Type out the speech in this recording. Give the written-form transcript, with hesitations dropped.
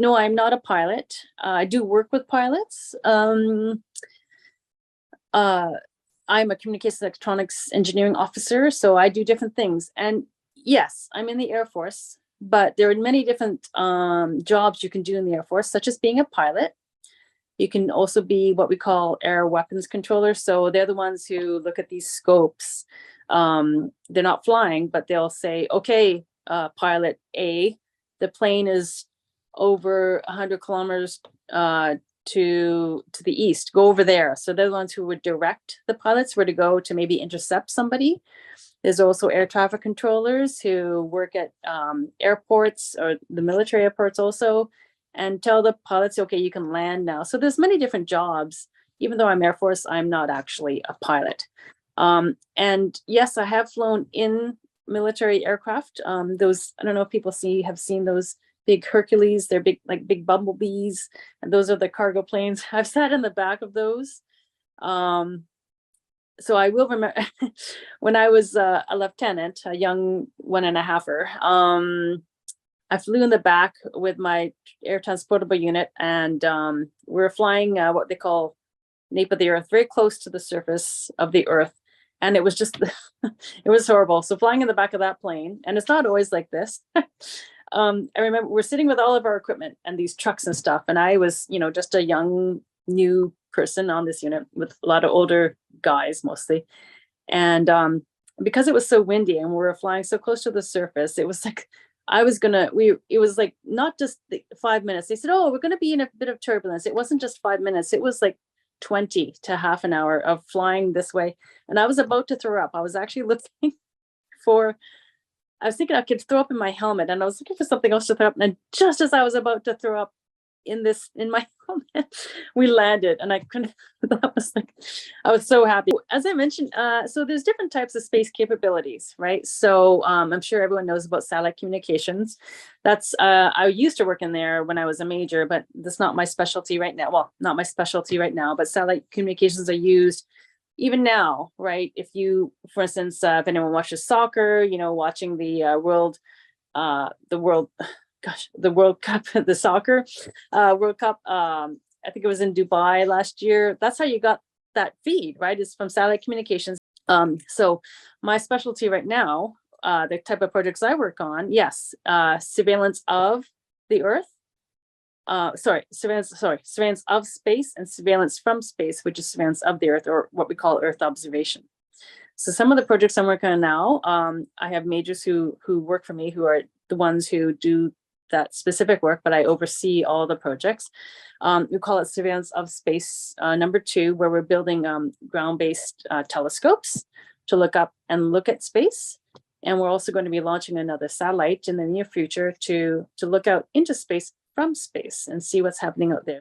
no, I'm not a pilot. I do work with pilots. I'm a communications electronics engineering officer, so I do different things. And yes, I'm in the Air Force, but there are many different jobs you can do in the Air Force, such as being a pilot. You can also be what we call air weapons controllers. So they're the ones who look at these scopes. They're not flying, but they'll say, okay, pilot A, the plane is over 100 kilometers to the east, go over there. So they're the ones who would direct the pilots where to go to maybe intercept somebody. There's also air traffic controllers who work at airports or the military airports also, and tell the pilots, okay, you can land now. So there's many different jobs. Even though I'm Air Force, I'm not actually a pilot. And yes, I have flown in military aircraft. Those, I don't know if people have seen those big Hercules. They're big, like big bumblebees, and those are the cargo planes. I've sat in the back of those. So I will remember when I was a lieutenant, a young 1.5-er, I flew in the back with my air transportable unit, and we were flying what they call nape of the earth, very close to the surface of the earth. And it was just, it was horrible. So flying in the back of that plane, and it's not always like this. I remember we're sitting with all of our equipment and these trucks and stuff. And I was, just a young, new person on this unit with a lot of older guys mostly. And because it was so windy and we were flying so close to the surface, it was like, it was like not just 5 minutes. They said, oh, we're going to be in a bit of turbulence. It wasn't just 5 minutes. It was like 20 to half an hour of flying this way. And I was about to throw up. I was actually looking I was thinking I could throw up in my helmet, and I was looking for something else to throw up. And just as I was about to throw up in my helmet, we landed, and I couldn't, that was like, I was so happy. As I mentioned, so there's different types of space capabilities, right? So I'm sure everyone knows about satellite communications. That's, I used to work in there when I was a major, but that's not my specialty right now. Well, not my specialty right now, but satellite communications are used even now, right? If you, for instance, if anyone watches soccer, watching the World Cup, the soccer World Cup, I think it was in Dubai last year. That's how you got that feed, right? It's from satellite communications. So my specialty right now, the type of projects I work on, yes, surveillance of the Earth. Surveillance of space, and surveillance from space, which is surveillance of the Earth, or what we call Earth observation. So some of the projects I'm working on now, I have majors who work for me, who are the ones who do that specific work, but I oversee all the projects. We call it surveillance of space number 2, where we're building ground-based telescopes to look up and look at space. And we're also going to be launching another satellite in the near future to look out into space from space and see what's happening out there.